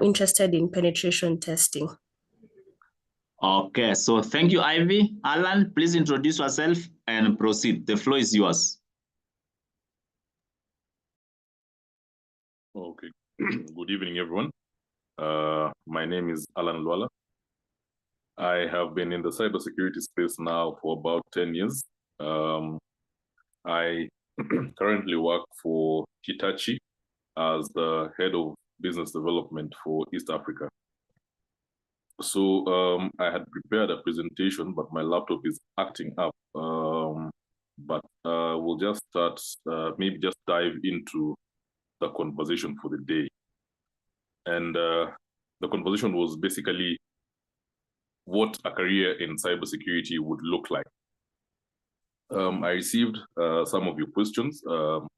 interested in penetration testing. Okay, so thank you, Ivy. Allan, please introduce yourself and proceed. The floor is yours. Okay, good evening, everyone. My name is Allan Lwala. I have been in the cybersecurity space now for about 10 years. I currently work for Hitachi as the head of business development for East Africa. So I had prepared a presentation, but my laptop is acting up. But we'll just start, maybe just dive into the conversation for the day. And the conversation was basically what a career in cybersecurity would look like. I received some of your questions,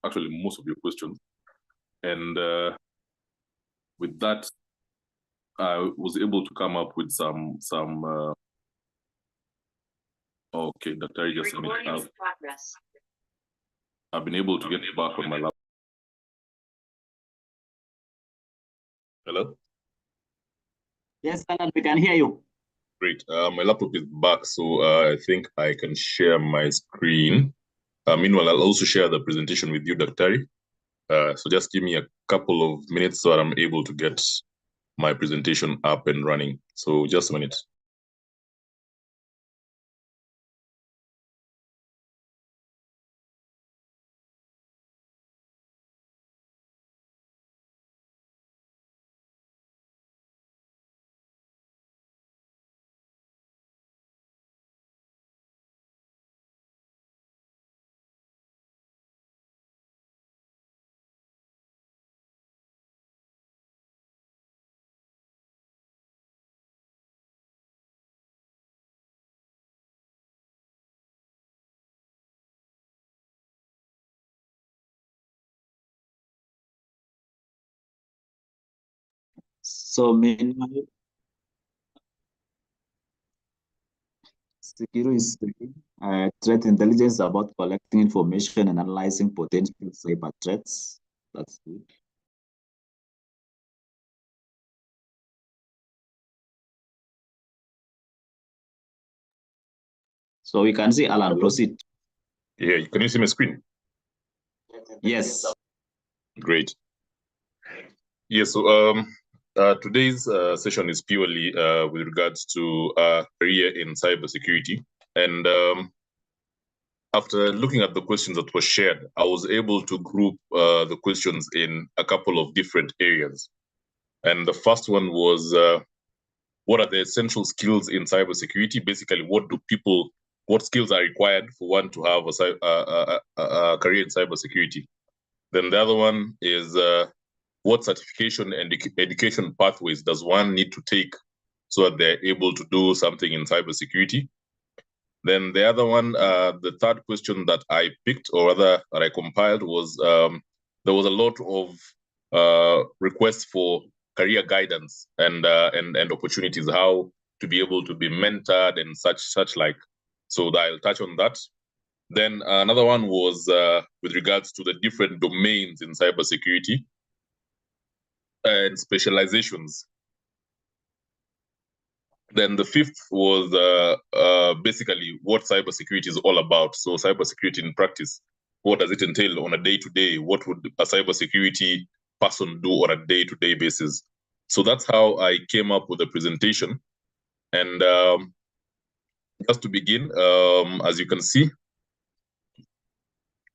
actually most of your questions. And with that, I was able to come up with some okay, Dr. just a minute. I've been able to get back on my laptop. Hello? Yes, Allan, we can hear you. Great. My laptop is back, so I think I can share my screen. Meanwhile, I'll also share the presentation with you, Dr. So just give me a couple of minutes so that I'm able to get my presentation up and running. So just a minute. So meanwhile, security is threat intelligence is about collecting information and analyzing potential cyber threats. That's good. So we can see Allan, proceed. Yeah, can you see my screen? Yes. Great. Yeah, so today's session is purely with regards to career in cybersecurity. And after looking at the questions that were shared, I was able to group the questions in a couple of different areas. And the first one was, what are the essential skills in cybersecurity? Basically, what skills are required for one to have a career in cybersecurity? Then the other one is, what certification and education pathways does one need to take so that they're able to do something in cybersecurity? Then the other one, the third question that I picked, or rather that I compiled, was there was a lot of requests for career guidance and opportunities, how to be able to be mentored and such like. So I'll touch on that. Then another one was with regards to the different domains in cybersecurity and specializations. Then the fifth was basically what cybersecurity is all about. So cybersecurity in practice, what does it entail on a day-to-day? What would a cybersecurity person do on a day-to-day basis? So that's how I came up with the presentation. And just to begin, as you can see,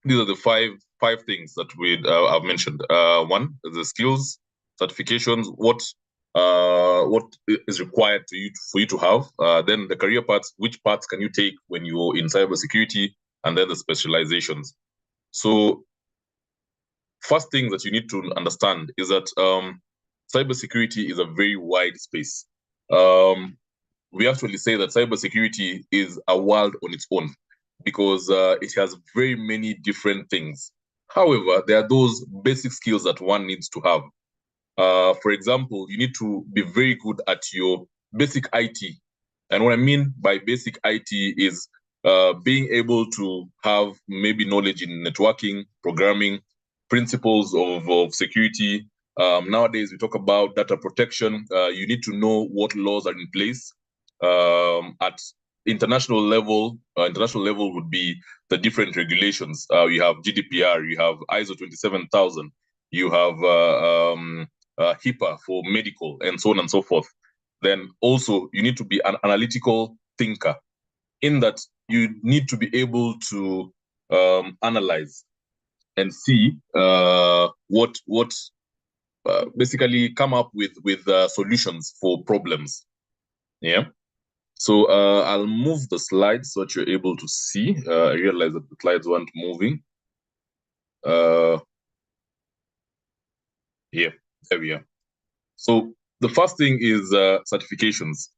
these are the five things that I've mentioned. One, the skills, certifications, what is required for you to have. Then the career paths, which paths can you take when you're in cybersecurity, and then the specializations. So first thing that you need to understand is that cybersecurity is a very wide space. We actually say that cybersecurity is a world on its own, because it has very many different things. However, there are those basic skills that one needs to have. For example, you need to be very good at your basic IT. And what I mean by basic IT is being able to have maybe knowledge in networking, programming, principles of security, Nowadays, we talk about data protection. You need to know what laws are in place. At international level would be the different regulations. You have GDPR, you have ISO 27000, you have HIPAA for medical, and so on and so forth. Then also, you need to be an analytical thinker, in that you need to be able to analyze and see basically come up with solutions for problems. Yeah. So I'll move the slides so that you're able to see. I realize that the slides weren't moving. Yeah, there we are. So the first thing is certifications.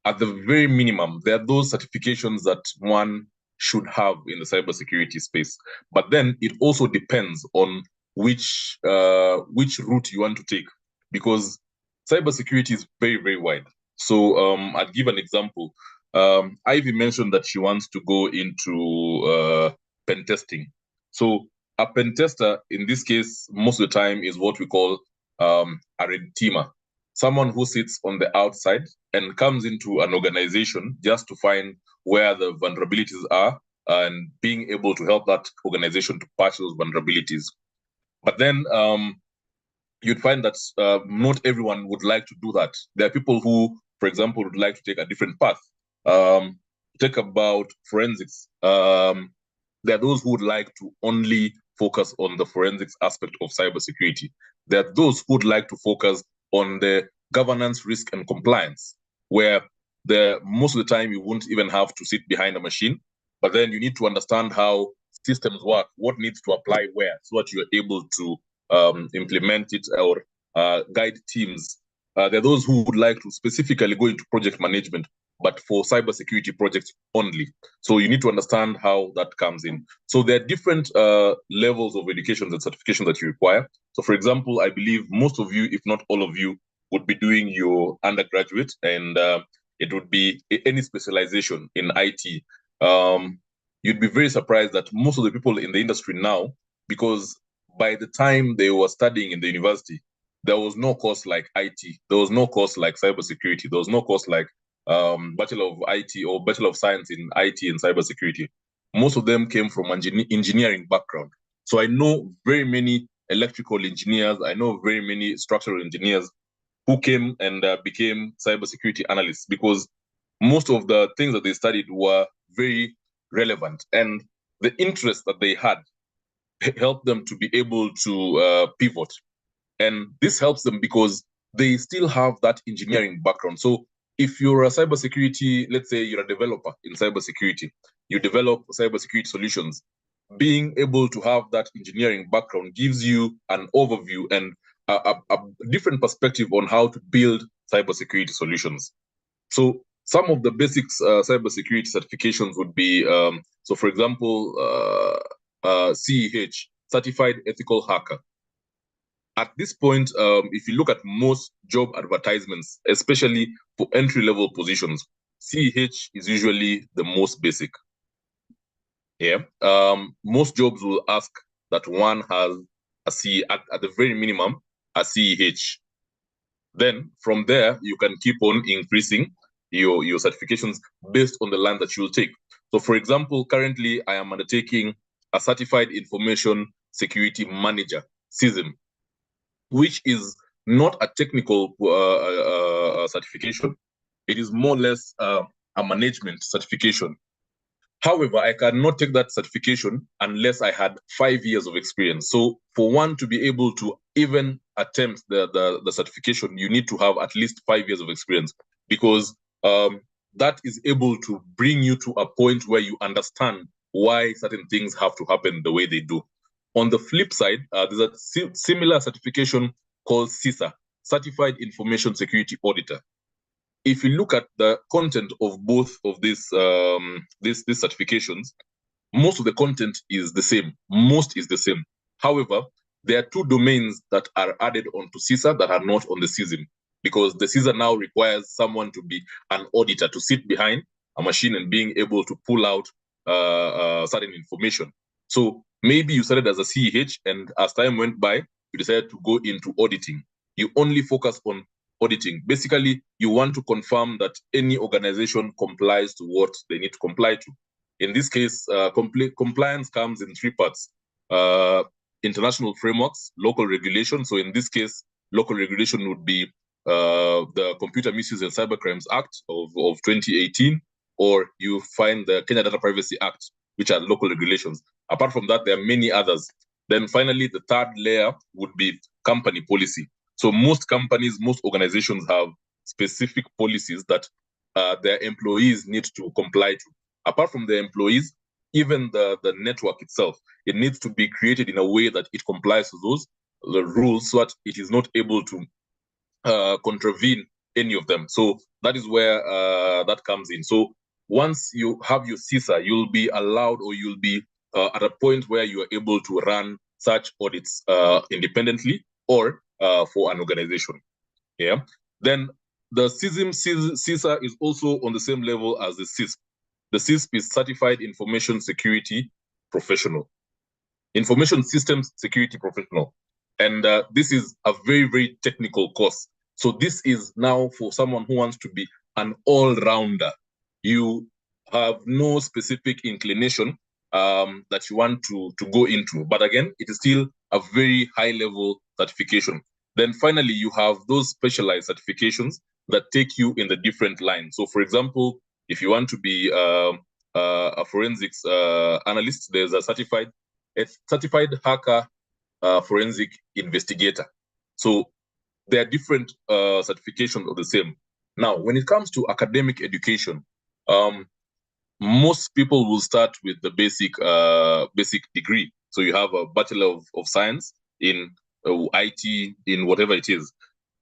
At the very minimum, there are those certifications that one should have in the cybersecurity space. But then it also depends on which route you want to take, because cybersecurity is very, very wide. So I'll give an example. Ivy mentioned that she wants to go into pen testing. So a pen tester, in this case, most of the time is what we call a red teamer, someone who sits on the outside and comes into an organization just to find where the vulnerabilities are and being able to help that organization to patch those vulnerabilities. But then you'd find that not everyone would like to do that. There are people who, for example, would like to take a different path. Take about forensics. There are those who would like to only focus on the forensics aspect of cybersecurity. There are those who would like to focus on the governance, risk, and compliance, where most of the time you won't even have to sit behind a machine, but then you need to understand how systems work, what needs to apply where, so that you're able to implement it or guide teams. There are those who would like to specifically go into project management, but for cybersecurity projects only. So you need to understand how that comes in. So there are different levels of education and certification that you require. So for example, I believe most of you, if not all of you, would be doing your undergraduate, and it would be any specialization in IT. You'd be very surprised that most of the people in the industry now, because by the time they were studying in the university, there was no course like IT. There was no course like cybersecurity. There was no course like Bachelor of IT or Bachelor of Science in IT and cybersecurity. Most of them came from engineering background. So I know very many electrical engineers. I know very many structural engineers who came and became cybersecurity analysts, because most of the things that they studied were very relevant, and the interest that they had helped them to be able to pivot. And this helps them because they still have that engineering background. So if you're a cybersecurity, let's say you're a developer in cybersecurity, you develop cybersecurity solutions, being able to have that engineering background gives you an overview and a different perspective on how to build cybersecurity solutions. So some of the basics cybersecurity certifications would be, so for example, CEH, Certified Ethical Hacker. At this point, if you look at most job advertisements, especially for entry-level positions, CEH is usually the most basic. Yeah. Most jobs will ask that one has a C at the very minimum, a CEH. Then from there, you can keep on increasing your certifications based on the line that you will take. So for example, currently I am undertaking a Certified Information Security Manager, CISM, which is not a technical certification. It is more or less a management certification. However, I cannot take that certification unless I had 5 years of experience. So for one to be able to even attempt the certification, you need to have at least 5 years of experience, because that is able to bring you to a point where you understand why certain things have to happen the way they do. On the flip side, there's a similar certification called CISA, Certified Information Security Auditor. If you look at the content of both of these certifications, most of the content is the same. Most is the same. However, there are two domains that are added onto CISA that are not on the CISM, because the CISA now requires someone to be an auditor, to sit behind a machine and being able to pull out certain information. So maybe you started as a CEH, and as time went by, you decide to go into auditing. You only focus on auditing. Basically, you want to confirm that any organization complies to what they need to comply to. In this case, compliance comes in three parts: international frameworks, local regulation. So in this case, local regulation would be the Computer Misuse and Cybercrimes Act of 2018, or you find the Kenya Data Privacy Act, which are local regulations. Apart from that, there are many others. Then finally, the third layer would be company policy. So most companies, most organizations have specific policies that their employees need to comply to. Apart from the employees, even the network itself, it needs to be created in a way that it complies to the rules so that it is not able to contravene any of them. So that is where that comes in. So once you have your CISA, you'll be allowed, or you'll be at a point where you are able to run such audits independently or for an organization. Yeah. Then the CISA is also on the same level as the CISP. The CISP is Certified Information Security Professional, Information Systems Security Professional. And this is a very, very technical course. So this is now for someone who wants to be an all-rounder. You have no specific inclination that you want to go into. But again, it is still a very high-level certification. Then finally, you have those specialized certifications that take you in the different lines. So for example, if you want to be a forensics analyst, there's a certified hacker forensic investigator. So there are different certifications of the same. Now, when it comes to academic education, most people will start with the basic degree. So you have a Bachelor of Science in IT, in whatever it is.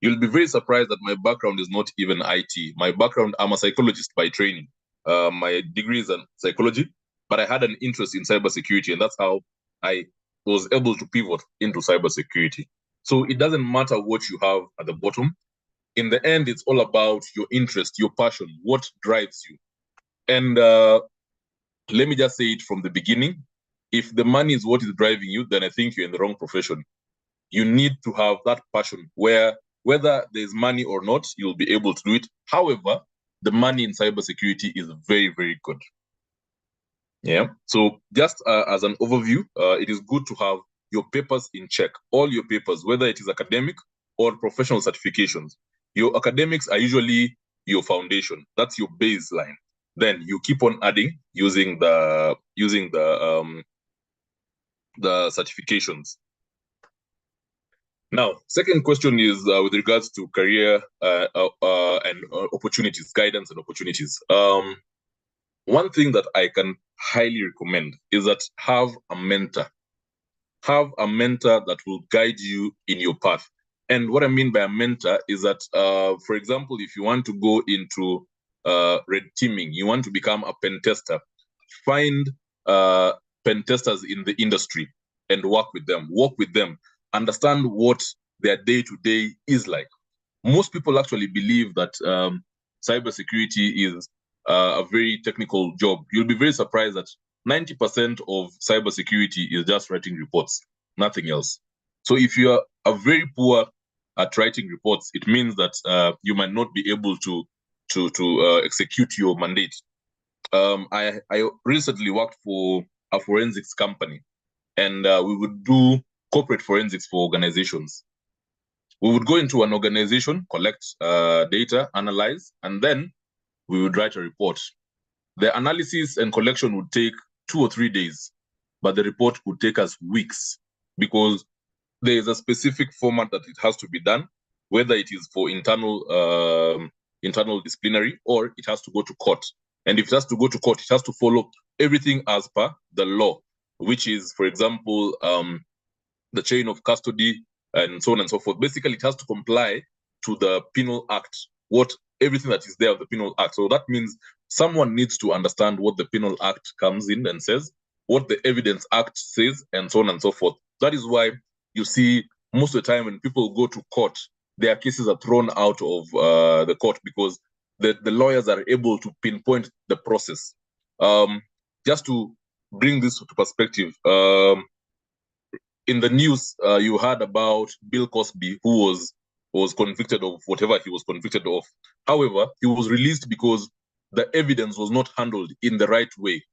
You'll be very surprised that my background is not even IT. My background, I'm a psychologist by training. My degree is in psychology, but I had an interest in cybersecurity, and that's how I was able to pivot into cybersecurity. So it doesn't matter what you have at the bottom. In the end, it's all about your interest, your passion, what drives you. And let me just say it from the beginning. If the money is what is driving you, then I think you're in the wrong profession. You need to have that passion where whether there's money or not, you'll be able to do it. However, the money in cybersecurity is very, very good. Yeah. So just as an overview, it is good to have your papers in check, all your papers, whether it is academic or professional certifications. Your academics are usually your foundation. That's your baseline. Then you keep on adding using the certifications. Now, second question is with regards to career and opportunities, guidance and opportunities. One thing that I can highly recommend is that have a mentor. Have a mentor that will guide you in your path. And what I mean by a mentor is that, for example, if you want to go into red teaming, you want to become a pen tester, find pen testers in the industry and work with them, understand what their day-to-day is like. Most people actually believe that cybersecurity is a very technical job. You'll be very surprised that 90% of cybersecurity is just writing reports, nothing else. So if you are very poor at writing reports, it means that you might not be able to execute your mandate. I recently worked for a forensics company, and we would do corporate forensics for organizations. We would go into an organization, collect data, analyze, and then we would write a report. The analysis and collection would take 2 or 3 days, but the report would take us weeks because there is a specific format that it has to be done, whether it is for internal disciplinary or it has to go to court. And if it has to go to court, it has to follow everything as per the law, which is, for example, the chain of custody and so on and so forth. Basically, it has to comply to the Penal Act, everything that is there of the Penal Act. So that means someone needs to understand what the Penal Act comes in and says, what the Evidence Act says, and so on and so forth. That is why you see most of the time when people go to court, their cases are thrown out of the court because the lawyers are able to pinpoint the process. Just to bring this to perspective, in the news, you heard about Bill Cosby, who was convicted of whatever he was convicted of. However, he was released because the evidence was not handled in the right way.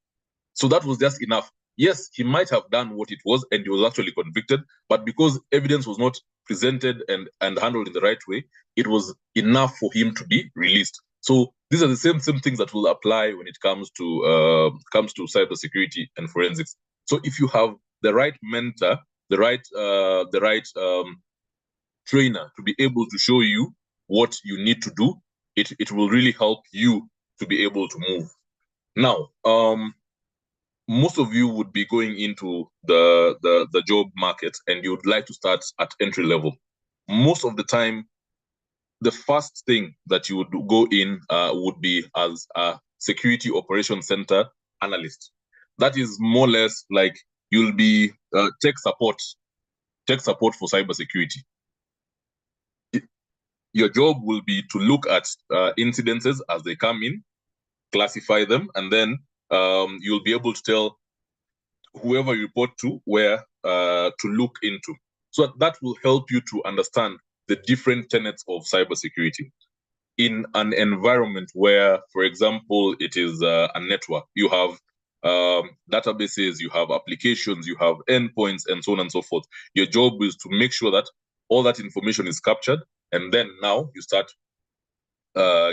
So that was just enough. Yes, he might have done what it was, and he was actually convicted, but because evidence was not presented and handled in the right way, it was enough for him to be released. So these are the same things that will apply when it comes to cybersecurity and forensics. So if you have the right mentor, the right trainer to be able to show you what you need to do, it will really help you to be able to move. Now, most of you would be going into the job market and you would like to start at entry level. Most of the time, the first thing that you would go in would be as a security operations center analyst. That is more or less like you'll be tech support for cybersecurity. Your job will be to look at incidences as they come in, classify them, and then you'll be able to tell whoever you report to where to look into. So that will help you to understand the different tenets of cybersecurity. In an environment where, for example, it is a network, you have databases, you have applications, you have endpoints, and so on and so forth. Your job is to make sure that all that information is captured, and then now you start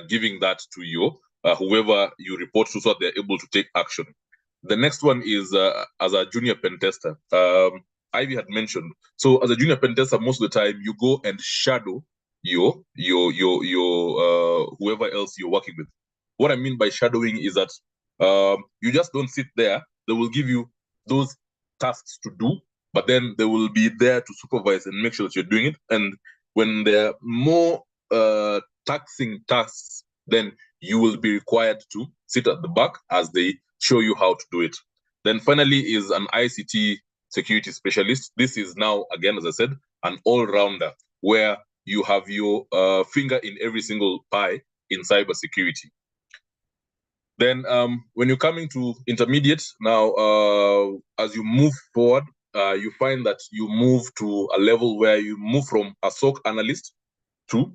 giving that to your whoever you report to, so that they're able to take action. The next one is as a junior pen tester. Ivy had mentioned. So as a junior pen tester, most of the time you go and shadow your whoever else you're working with. What I mean by shadowing is that you just don't sit there. They will give you those tasks to do, but then they will be there to supervise and make sure that you're doing it. And when there are more taxing tasks, then you will be required to sit at the back as they show you how to do it. Then finally is an ICT security specialist. This is now, again, as I said, an all-rounder where you have your finger in every single pie in cybersecurity. Then when you're coming to intermediate, now as you move forward, you find that you move to a level where you move from a SOC analyst to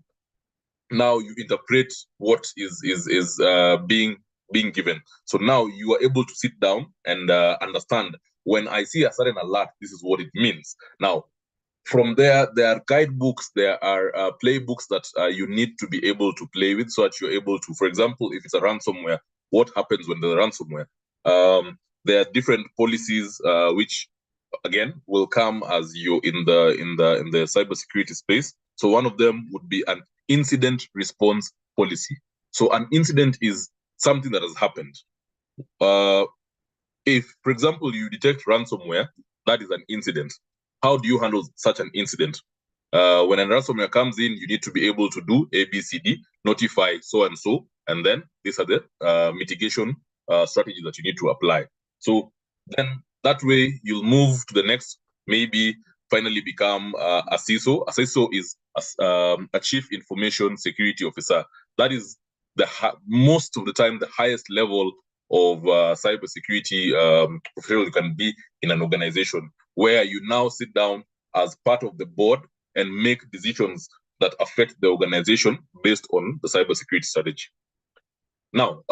now you interpret what is being given. So now you are able to sit down and understand, when I see a certain alert, this is what it means. Now, from there are guidebooks, there are playbooks that you need to be able to play with, so that you're able to, for example, if it's a ransomware, what happens when there's a ransomware? There are different policies which, again, will come as you're in the cybersecurity space. So one of them would be an incident response policy. So an incident is something that has happened. If, for example, you detect ransomware, that is an incident. How do you handle such an incident? When a ransomware comes in, you need to be able to do A, B, C, D, notify so and so, and then these are the mitigation strategies that you need to apply. So then that way you'll move to the next, maybe finally become a CISO. A CISO is a Chief Information Security Officer. That is most of the time the highest level of cybersecurity professional you can be in an organization, where you now sit down as part of the board and make decisions that affect the organization based on the cybersecurity strategy. Now,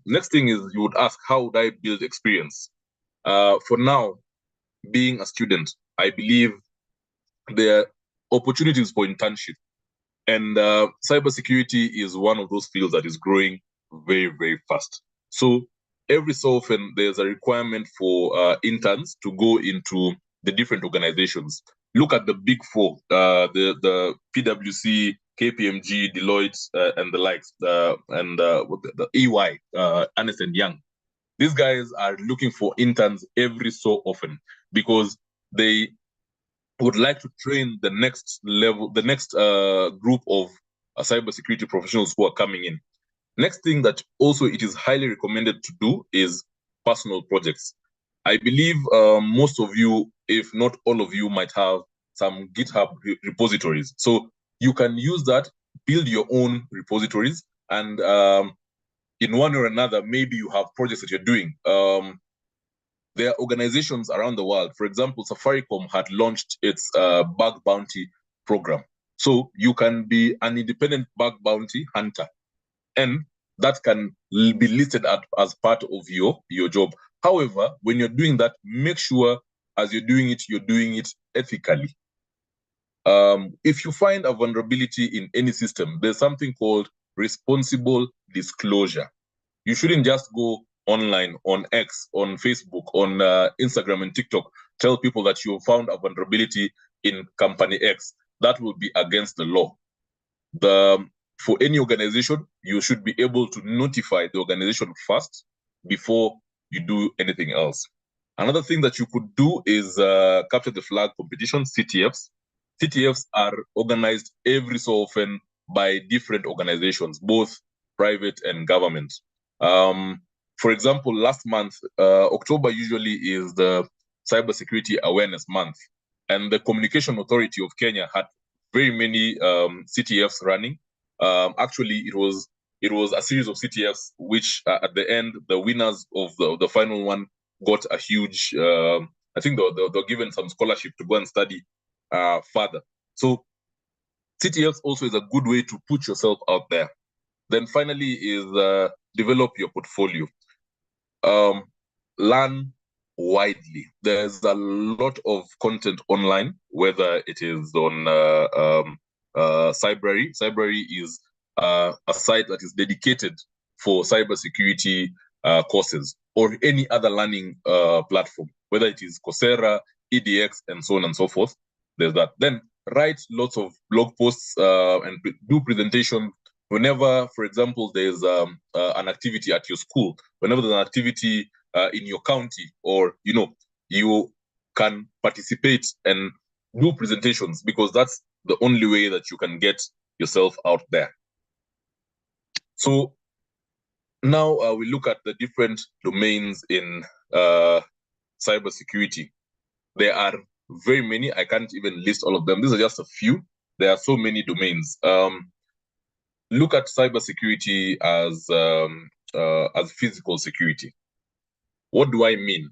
next thing is you would ask, how would I build experience? For now, being a student, I believe there are opportunities for internship. And cybersecurity is one of those fields that is growing very, very fast. So every so often, there's a requirement for interns to go into the different organizations. Look at the big four, the PwC, KPMG, Deloitte, and the likes, and the EY, Ernst & Young. These guys are looking for interns every so often because they would like to train the next level, the next group of cybersecurity professionals who are coming in. Next thing that also it is highly recommended to do is personal projects. I believe most of you, if not all of you, might have some GitHub repositories. So you can use that, build your own repositories, and in one or another, maybe you have projects that you're doing. there are organizations around the world. For example, Safaricom had launched its bug bounty program. So you can be an independent bug bounty hunter, and that can be listed as part of your job. However, when you're doing that, make sure as you're doing it ethically. If you find a vulnerability in any system, there's something called responsible disclosure. You shouldn't just go online on X, on Facebook, on Instagram and TikTok, tell people that you found a vulnerability in company X. That will be against the law. For any organization, you should be able to notify the organization first before you do anything else. Another thing that you could do is capture the flag competition, CTFs. CTFs are organized every so often by different organizations, both private and government. For example, last month, October usually is the Cybersecurity Awareness Month, and the Communication Authority of Kenya had very many CTFs running. Actually, it was a series of CTFs, which at the end, the winners of the final one got a huge, I think they're given some scholarship to go and study further. So CTFs also is a good way to put yourself out there. Then finally is develop your portfolio. Learn widely. There's a lot of content online, whether it is on Cybersecurity. Cybersecurity is a site that is dedicated for cybersecurity courses, or any other learning platform, whether it is Coursera, EDX, and so on and so forth. There's that. Then write lots of blog posts and do presentations. Whenever, for example, there's an activity at your school, whenever there's an activity in your county, or you can participate and do presentations, because that's the only way that you can get yourself out there. So now we look at the different domains in cybersecurity. There are very many. I can't even list all of them. These are just a few. There are so many domains. Look at cybersecurity as physical security. What do I mean?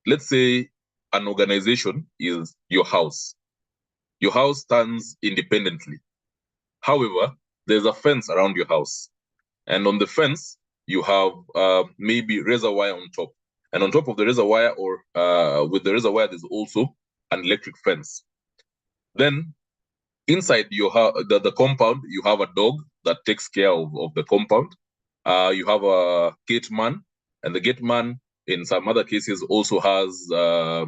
Let's say an organization is your house. Your house stands independently. However, there's a fence around your house. And on the fence, you have maybe razor wire on top. And on top of the razor wire, or with the razor wire, there's also an electric fence. Then inside the compound, you have a dog that takes care of the compound. You have a gate man, and the gate man, in some other cases, also has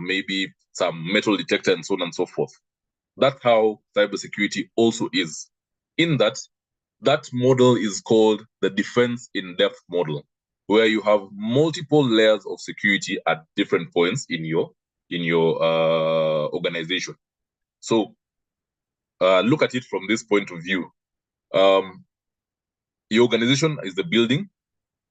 maybe some metal detector and so on and so forth. That's how cybersecurity also is. In that model is called the defense in depth model, where you have multiple layers of security at different points in your organization. So look at it from this point of view. Your organization is the building.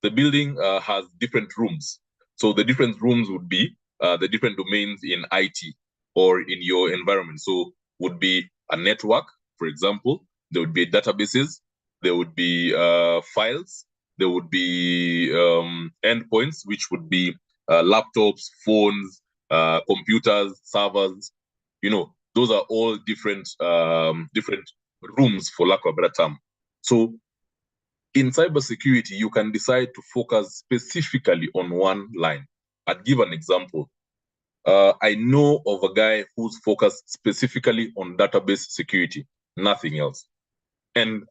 The building has different rooms. So the different rooms would be the different domains in IT or in your environment. So would be a network, for example. There would be databases. There would be files. There would be endpoints, which would be laptops, phones, computers, servers. Those are all different rooms, for lack of a better term. So in cybersecurity, you can decide to focus specifically on one line. I'd give an example. I know of a guy who's focused specifically on database security, nothing else. And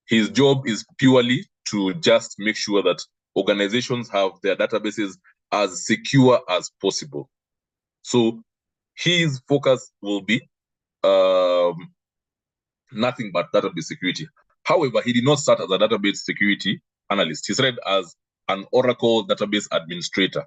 his job is purely to just make sure that organizations have their databases as secure as possible. So his focus will be nothing but database security. However, he did not start as a database security analyst. He started as an Oracle database administrator.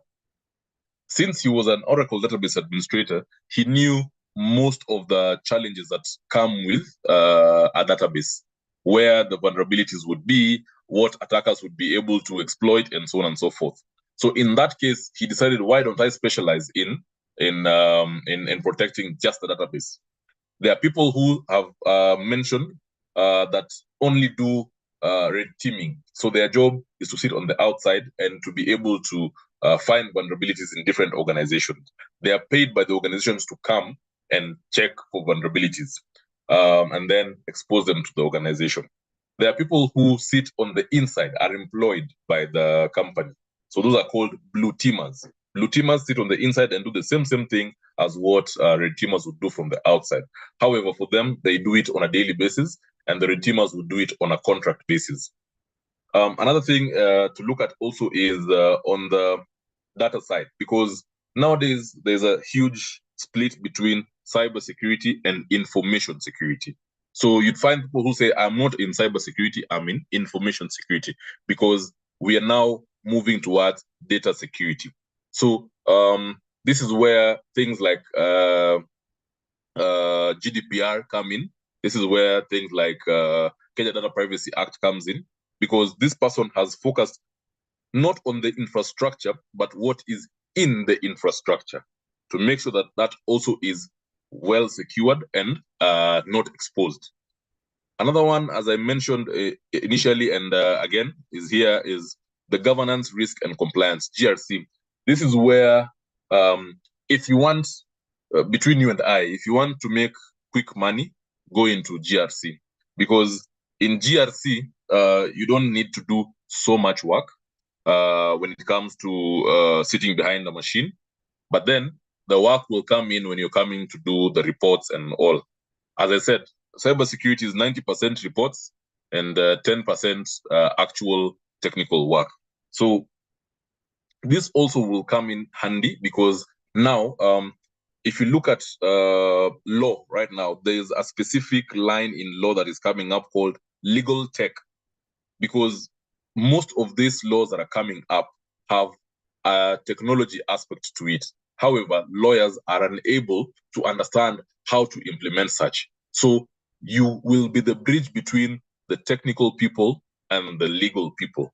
Since he was an Oracle database administrator, he knew most of the challenges that come with a database, where the vulnerabilities would be, what attackers would be able to exploit, and so on and so forth. So in that case, he decided, why don't I specialize in protecting just the database? There are people who have mentioned that only do red teaming. So their job is to sit on the outside and to be able to find vulnerabilities in different organizations. They are paid by the organizations to come and check for vulnerabilities and then expose them to the organization. There are people who sit on the inside, are employed by the company. So those are called blue teamers. Blue teamers sit on the inside and do the same thing as what red teamers would do from the outside. However, for them, they do it on a daily basis, and the red teamers would do it on a contract basis. Another thing to look at also is on the data side, because nowadays there's a huge split between cybersecurity and information security. So you'd find people who say, I'm not in cybersecurity, I'm in information security, because we are now moving towards data security. So this is where things like GDPR come in. This is where things like Kenya Data Privacy Act comes in, because this person has focused not on the infrastructure, but what is in the infrastructure, to make sure that that also is well secured and not exposed. Another one, as I mentioned initially and again, is the governance, risk, and compliance, GRC. This is where, if you want, between you and I, if you want to make quick money, go into GRC. Because in GRC, you don't need to do so much work when it comes to sitting behind a machine. But then the work will come in when you're coming to do the reports and all. As I said, cybersecurity is 90% reports and 10% actual technical work. So this also will come in handy, because now, if you look at law right now, there's a specific line in law that is coming up called legal tech, because most of these laws that are coming up have a technology aspect to it. However, lawyers are unable to understand how to implement such. So you will be the bridge between the technical people and the legal people.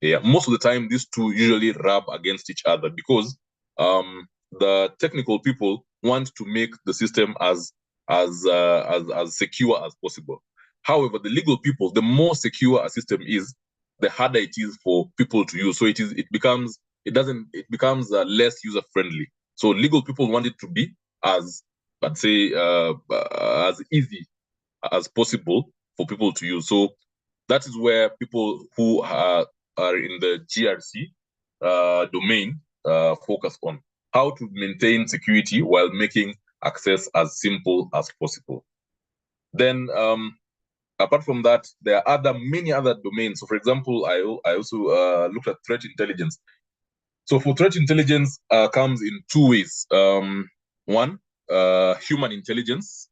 Yeah, most of the time, these two usually rub against each other, because the technical people want to make the system as secure as possible. However, the legal people, the more secure a system is, the harder it is for people to use. So it becomes less user friendly. So legal people want it to be as, let's say, as easy as possible for people to use. So that is where people who are in the GRC domain focus on how to maintain security while making access as simple as possible. Then, apart from that, there are many other domains. So, for example, I also looked at threat intelligence. So, for threat intelligence comes in two ways. One, human intelligence,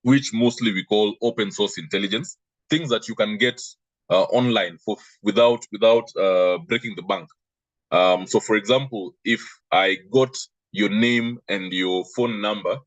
which mostly we call open source intelligence, things that you can get online without breaking the bank. So, for example, if I got your name and your phone number,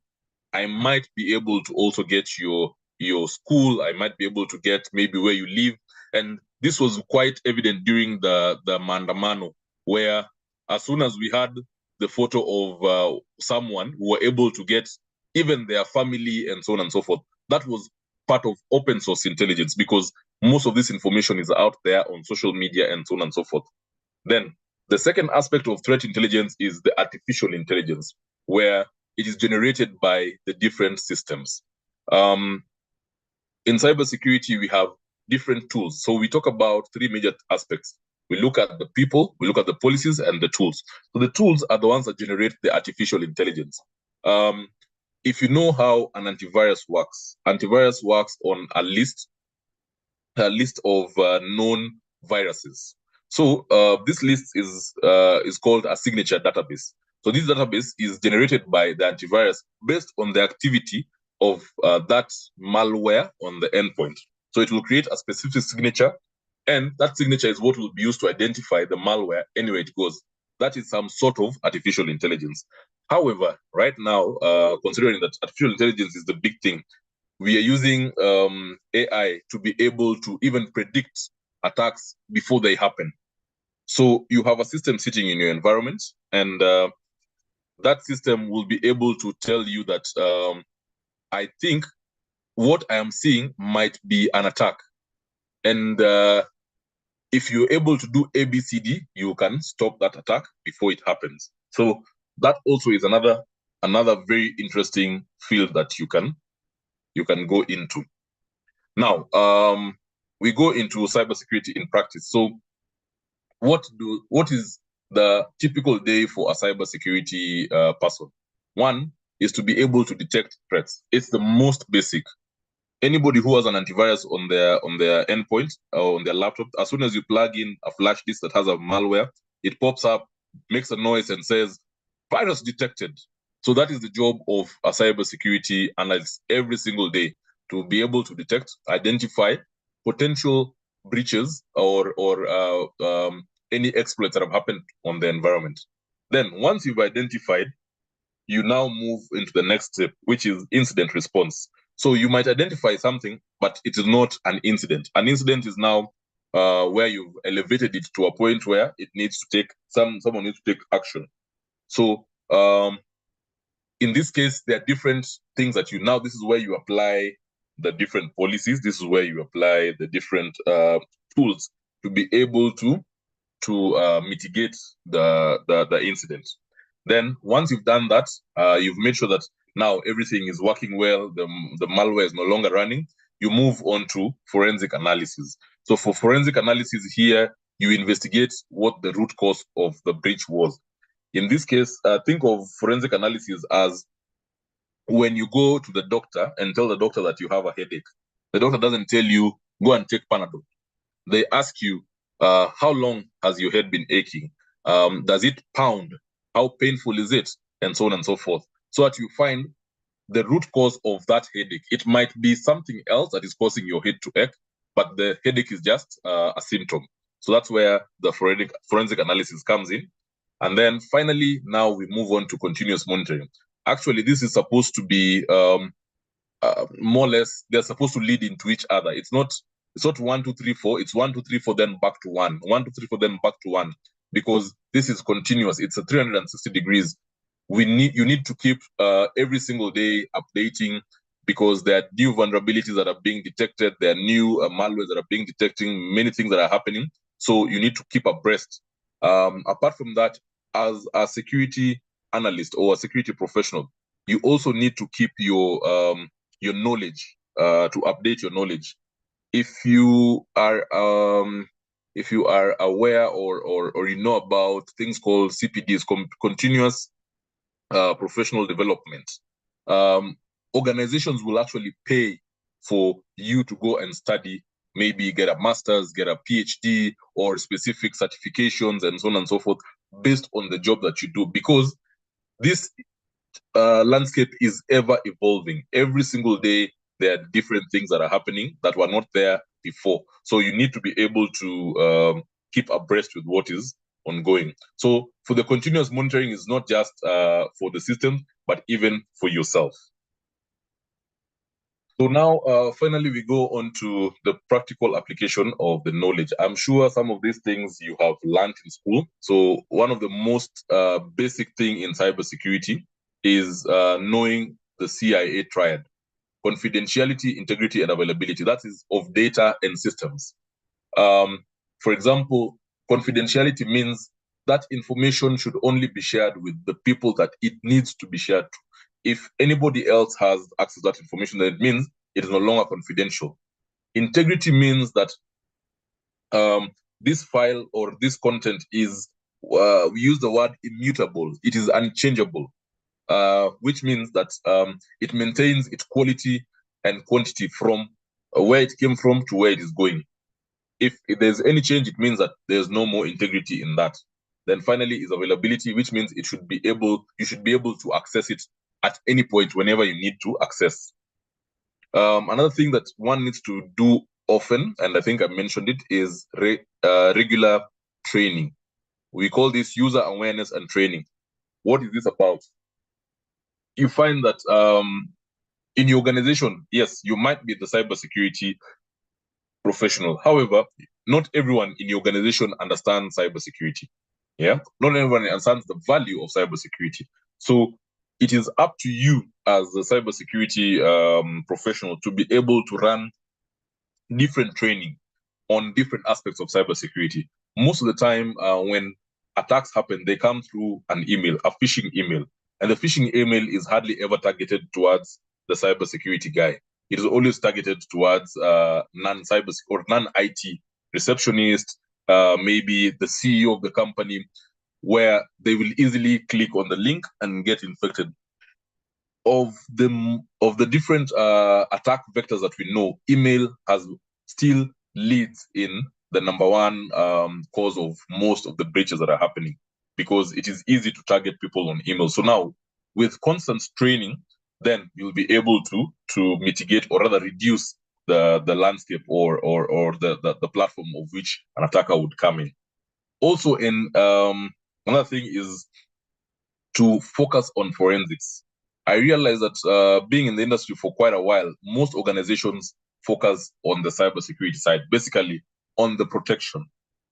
I might be able to also get your school. I might be able to get maybe where you live. And this was quite evident during the Maandamano, where as soon as we had the photo of someone who were able to get even their family and so on and so forth, that was part of open source intelligence, because most of this information is out there on social media and so on and so forth. Then the second aspect of threat intelligence is the artificial intelligence, where it is generated by the different systems. In cybersecurity, we have different tools. So we talk about three major aspects. We look at the people, we look at the policies, and the tools. So the tools are the ones that generate the artificial intelligence. If you know how an antivirus works on a list of known viruses. So this list is called a signature database. So this database is generated by the antivirus based on the activity of that malware on the endpoint. So it will create a specific signature, and that signature is what will be used to identify the malware anywhere it goes. That is some sort of artificial intelligence. However, right now, considering that artificial intelligence is the big thing, we are using AI to be able to even predict attacks before they happen. So you have a system sitting in your environment, and that system will be able to tell you that I think what I am seeing might be an attack. And if you're able to do ABCD, you can stop that attack before it happens. So that also is another very interesting field that you can go into. Now, we go into cybersecurity in practice. So what is the typical day for a cybersecurity person? One is to be able to detect threats. It's the most basic. Anybody who has an antivirus on their endpoint or on their laptop, as soon as you plug in a flash disk that has a malware, it pops up, makes a noise, and says, "Virus detected." So that is the job of a cybersecurity analyst every single day, to be able to detect, identify potential breaches or any exploits that have happened on the environment. Then, once you've identified, you now move into the next step, which is incident response. So you might identify something, but it is not an incident. An incident is now where you've elevated it to a point where it needs to take someone needs to take action. So in this case, there are different things that this is where you apply the different policies. This is where you apply the different tools to be able to mitigate the incident. Then once you've done that, you've made sure that now everything is working well, the malware is no longer running, you move on to forensic analysis. So for forensic analysis here, you investigate what the root cause of the breach was. In this case, think of forensic analysis as when you go to the doctor and tell the doctor that you have a headache. The doctor doesn't tell you, go and take Panadol. They ask you, how long has your head been aching? Does it pound? How painful is it? And so on and so forth. So that you find the root cause of that headache. It might be something else that is causing your head to ache, but the headache is just a symptom. So that's where the forensic analysis comes in. And then finally, now we move on to continuous monitoring. Actually, this is supposed to be more or less, they're supposed to lead into each other. It's not 1, 2, 3, 4. It's 1, 2, 3, 4, then back to 1. 1, 2, 3, 4, then back to 1. Because this is continuous. It's a 360 degrees. You need to keep every single day updating, because there are new vulnerabilities that are being detected. There are new malwares that are being detected. Many things that are happening. So you need to keep abreast. Apart from that, as a security analyst or a security professional, you also need to keep your knowledge, to update your knowledge. If you are aware or you know about things called CPDs, continuous professional development, organizations will actually pay for you to go and study, maybe get a master's, get a PhD, or specific certifications and so on and so forth, based on the job that you do, because this landscape is ever evolving. Every single day, there are different things that are happening that were not there before. So you need to be able to keep abreast with what is ongoing. So for the continuous monitoring is not just for the system, but even for yourself. So now, finally, we go on to the practical application of the knowledge. I'm sure some of these things you have learned in school. So one of the most basic thing in cybersecurity is knowing the CIA triad: confidentiality, integrity, and availability. That is of data and systems. For example, confidentiality means that information should only be shared with the people that it needs to be shared to. If anybody else has access to that information, then it means it is no longer confidential. Integrity means that this file or this content is, we use the word immutable. It is unchangeable, which means that it maintains its quality and quantity from where it came from to where it is going. If there's any change, it means that there's no more integrity in that. Then finally is availability, which means you should be able to access it at any point whenever you need to access. Another thing that one needs to do often, and I think I mentioned it, is regular training. We call this user awareness and training. What is this about? You find that in your organization, yes, you might be the cybersecurity professional. However, not everyone in your organization understands cybersecurity. Yeah, not everyone understands the value of cybersecurity. So it is up to you as a cybersecurity professional to be able to run different training on different aspects of cybersecurity. Most of the time, when attacks happen, they come through an email, a phishing email. And the phishing email is hardly ever targeted towards the cybersecurity guy. It is always targeted towards non-cyber or non-IT receptionist, maybe the CEO of the company, where they will easily click on the link and get infected. Of the different attack vectors that we know, email has still leads in the number one cause of most of the breaches that are happening, because it is easy to target people on email. So now, with constant training, then you'll be able to mitigate, or rather reduce the landscape or the platform of which an attacker would come in. Also, another thing is to focus on forensics. I realized that being in the industry for quite a while, most organizations focus on the cybersecurity side, basically on the protection.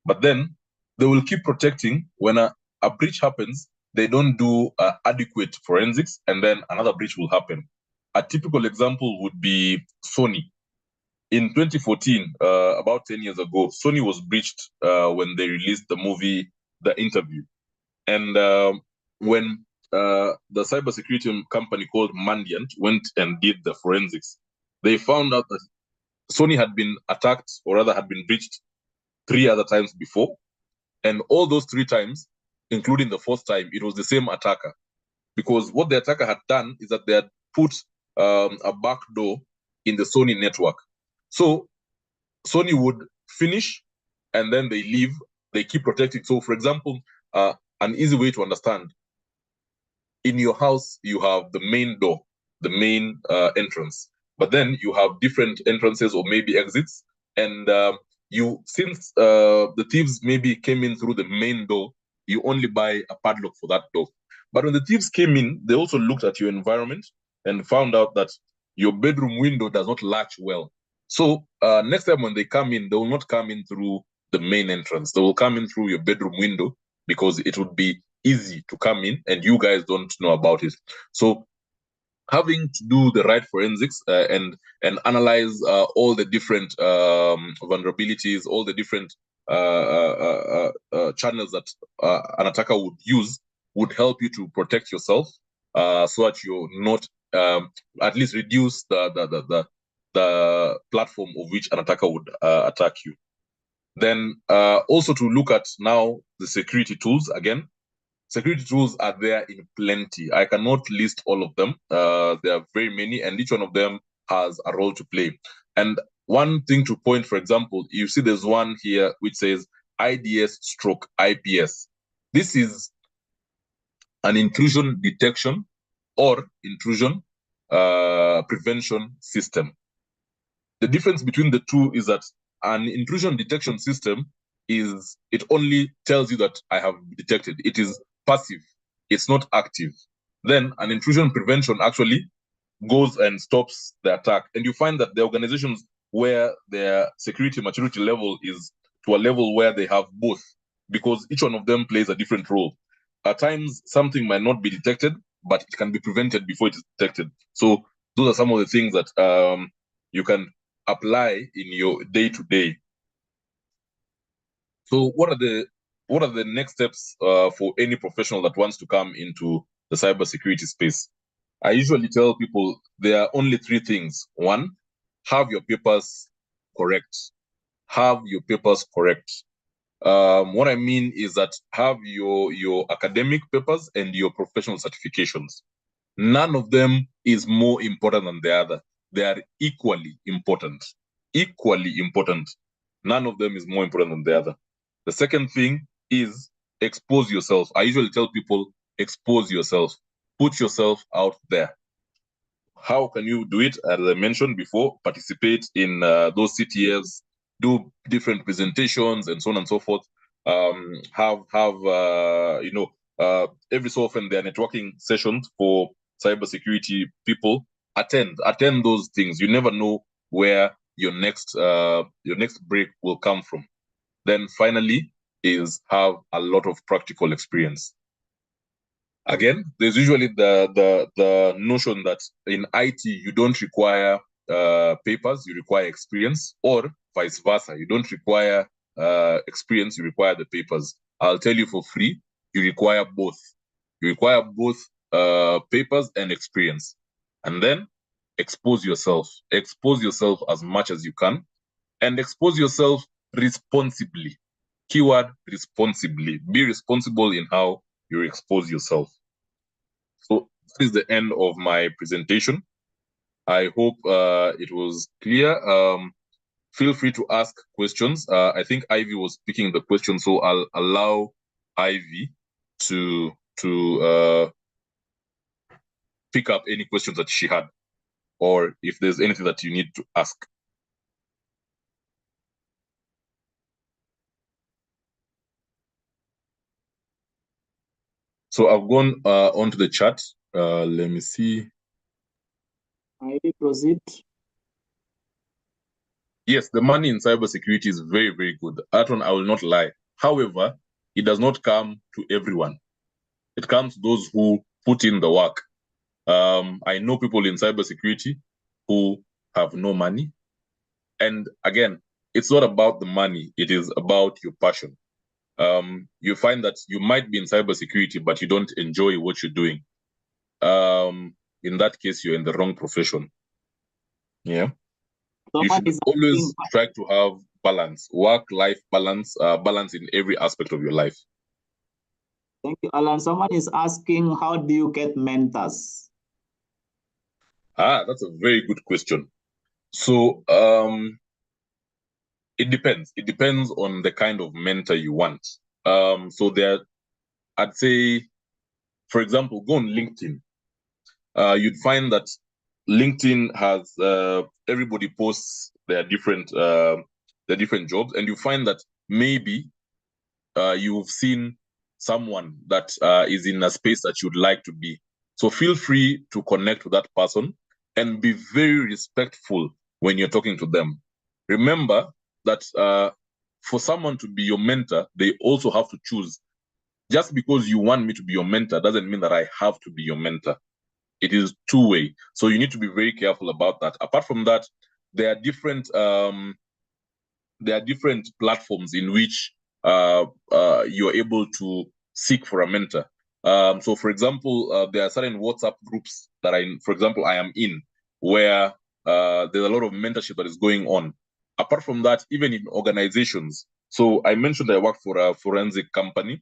But then they will keep protecting. When a breach happens, they don't do adequate forensics, and then another breach will happen. A typical example would be Sony. In 2014, about 10 years ago, Sony was breached when they released the movie The Interview. And when the cybersecurity company called Mandiant went and did the forensics, they found out that Sony had been attacked, or rather had been breached 3 other times before. And all those 3 times, including the 4th time, it was the same attacker. Because what the attacker had done is that they had put a backdoor in the Sony network. So Sony would finish, and then they leave, they keep protecting. So, for example, an easy way to understand, in your house, you have the main door, the main entrance, but then you have different entrances or maybe exits. And since the thieves maybe came in through the main door, you only buy a padlock for that door. But when the thieves came in, they also looked at your environment and found out that your bedroom window does not latch well. So next time when they come in, they will not come in through the main entrance. They will come in through your bedroom window, because it would be easy to come in and you guys don't know about it. So having to do the right forensics and analyze all the different vulnerabilities, all the different channels that an attacker would use, would help you to protect yourself, so that you're not at least reduce the platform of which an attacker would attack you. Then also to look at now the security tools. Again, security tools are there in plenty. I cannot list all of them. There are very many, and each one of them has a role to play. And one thing to point, for example, you see there's one here which says IDS/IPS. This is an intrusion detection or intrusion prevention system. The difference between the two is that an intrusion detection system it only tells you that I have detected. It is passive. It's not active. Then an intrusion prevention actually goes and stops the attack. And you find that the organizations where their security maturity level is to a level where they have both, because each one of them plays a different role. At times, something might not be detected, but it can be prevented before it is detected. So those are some of the things that you can apply in your day-to-day. So what are the next steps for any professional that wants to come into the cybersecurity space? I usually tell people there are only 3 things. 1, have your papers correct. Have your papers correct. What I mean is that have your academic papers and your professional certifications. None of them is more important than the other. They are equally important. Equally important. None of them is more important than the other. The second thing is expose yourself. I usually tell people, expose yourself. Put yourself out there. How can you do it? As I mentioned before, participate in those CTFs, do different presentations and so on and so forth. Every so often there are networking sessions for cybersecurity people. Attend those things. You never know where your next break will come from. Then finally is have a lot of practical experience. Again, there's usually the notion that in IT you don't require papers, you require experience, or vice versa. You don't require experience, you require the papers. I'll tell you for free, you require both. You require both papers and experience. And then expose yourself. Expose yourself as much as you can, and expose yourself responsibly. Keyword, responsibly. Be responsible in how you expose yourself. So this is the end of my presentation. I hope it was clear. Feel free to ask questions. I think Ivy was picking the question, so I'll allow Ivy to pick up any questions that she had, or if there's anything that you need to ask. So I've gone onto the chat. Let me see. Ivy, proceed. Yes, the money in cybersecurity is very, very good. That one, I will not lie. However, it does not come to everyone. It comes to those who put in the work. I know people in cybersecurity who have no money. And again, it's not about the money. It is about your passion. You find that you might be in cybersecurity, but you don't enjoy what you're doing. In that case, you're in the wrong profession. Yeah. You should always try to have balance, work-life balance, balance in every aspect of your life. Thank you, Allan. Someone is asking, how do you get mentors? That's a very good question. So it depends. It depends on the kind of mentor you want. So I'd say, for example, go on LinkedIn. You'd find that LinkedIn has everybody posts their different jobs, and you find that maybe you've seen someone that is in a space that you'd like to be. So feel free to connect with that person and be very respectful when you're talking to them. Remember that for someone to be your mentor, they also have to choose. Just because you want me to be your mentor doesn't mean that I have to be your mentor. It is two-way. So you need to be very careful about that. Apart from that, there are different platforms in which you're able to seek for a mentor. So for example, there are certain WhatsApp groups that I am in, where there's a lot of mentorship that is going on. Apart from that, even in organizations. So I mentioned I work for a forensic company,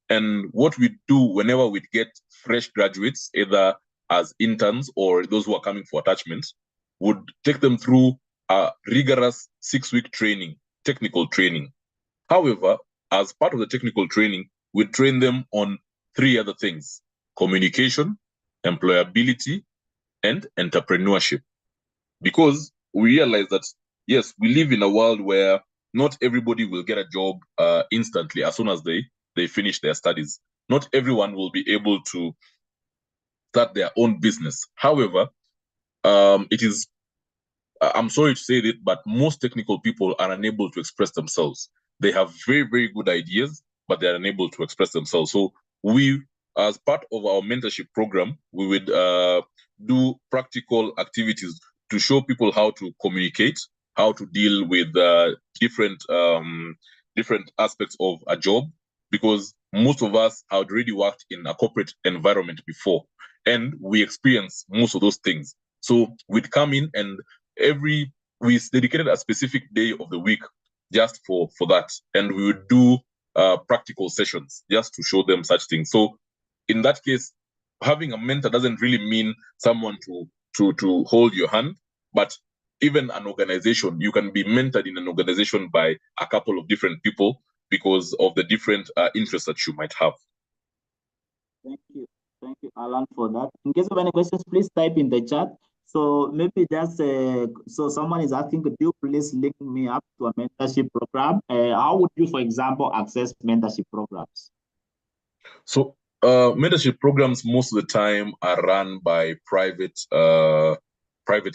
and what we do whenever we get fresh graduates, either as interns or those who are coming for attachments, would take them through a rigorous 6-week training, technical training. However, as part of the technical training, we train them on 3 other things: communication, employability, and entrepreneurship. Because we realize that, yes, we live in a world where not everybody will get a job instantly as soon as they finish their studies. Not everyone will be able to start their own business. However, I'm sorry to say it, but most technical people are unable to express themselves. They have very, very good ideas, but they're unable to express themselves. So we, as part of our mentorship program, we would do practical activities to show people how to communicate, how to deal with different aspects of a job, because most of us had already worked in a corporate environment before, and we experience most of those things. So we'd come in, and we dedicated a specific day of the week just for that, and we would do practical sessions just to show them such things. So in that case, having a mentor doesn't really mean someone to hold your hand, but even an organization, you can be mentored in an organization by a couple of different people because of the different interests that you might have. Thank you, Allan, for that. In case of any questions, please type in the chat. So maybe just so someone is asking, could you please link me up to a mentorship program? How would you, for example, access mentorship programs? So mentorship programs most of the time are run by private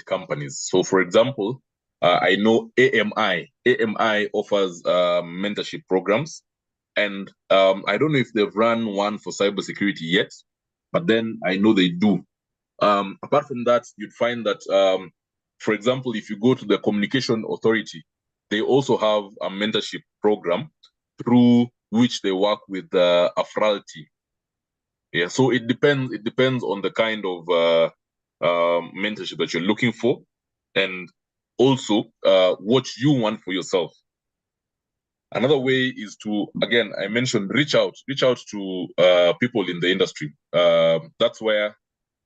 companies. So for example, I know AMI offers mentorship programs, and I don't know if they've run one for cybersecurity yet, but then I know they do. Apart from that, you'd find that, for example, if you go to the Communication Authority, they also have a mentorship program through which they work with a fraternity. Yeah, so it depends. It depends on the kind of mentorship that you're looking for, and also what you want for yourself. Another way is to, again, I mentioned, reach out to people in the industry. That's where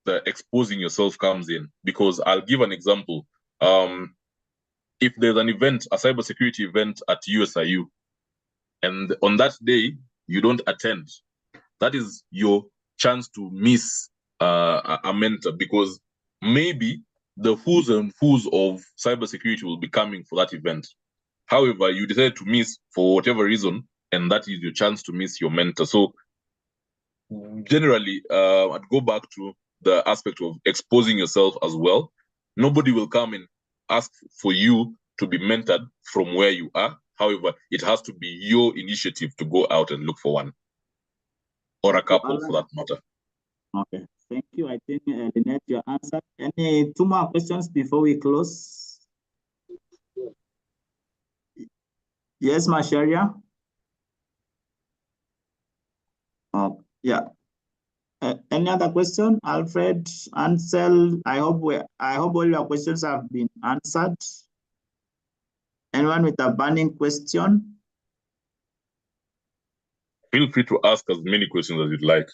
the exposing yourself comes in. Because I'll give an example. If there's an event, a cybersecurity event at USIU, and on that day you don't attend, that is your chance to miss a mentor, because maybe the who's and who's of cybersecurity will be coming for that event. However, you decided to miss for whatever reason, and that is your chance to miss your mentor. So generally, I'd go back to the aspect of exposing yourself as well. Nobody will come and ask for you to be mentored from where you are. However, it has to be your initiative to go out and look for one, or a couple for that matter. Okay, thank you. I think Lynette, your answer. Any two more questions before we close? Yes, Masharia. Oh, yeah. Any other question, Alfred, Ansel? I hope all your questions have been answered. Anyone with a burning question? Feel free to ask as many questions as you'd like.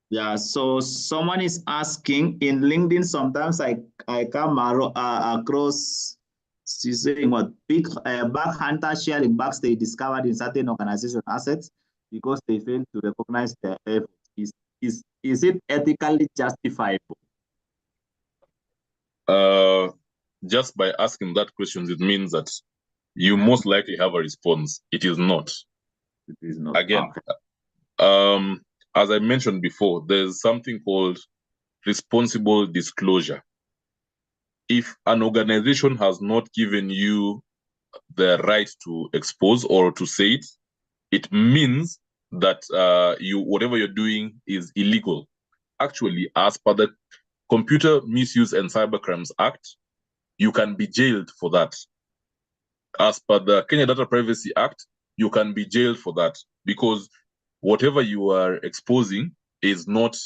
Yeah, so someone is asking in LinkedIn, sometimes I come across, she's saying what, big bug hunters sharing bugs they discovered in certain organization assets because they failed to recognize their effort. Is it ethically justifiable? Just by asking that question, it means that you most likely have a response. It is not. It is not. Again, okay. As I mentioned before, there's something called responsible disclosure. If an organization has not given you the right to expose or to say it, it means that whatever you're doing is illegal. Actually, as per the Computer Misuse and Cybercrimes Act, you can be jailed for that. As per the Kenya Data Privacy Act, you can be jailed for that, because whatever you are exposing is not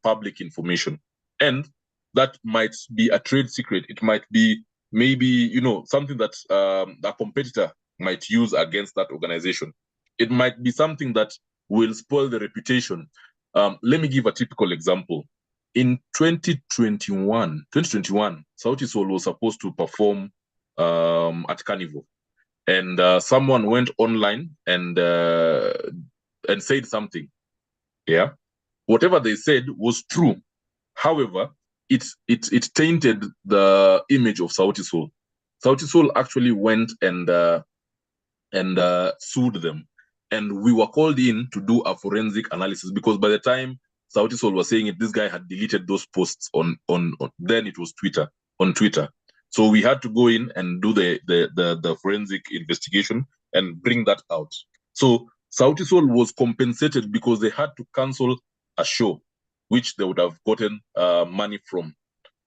public information, and that might be a trade secret. It might be maybe something that a competitor might use against that organization. It might be something that will spoil the reputation. Let me give a typical example. In 2021, Sauti Sol was supposed to perform at Carnival, and someone went online and said something. Yeah, whatever they said was true. However, it tainted the image of Sauti Sol. Sauti Sol actually went and sued them, and we were called in to do a forensic analysis, because by the time Sauti Sol was saying it, this guy had deleted those posts on then it was on Twitter. So we had to go in and do the forensic investigation and bring that out. So Sauti Sol was compensated because they had to cancel a show, which they would have gotten money from.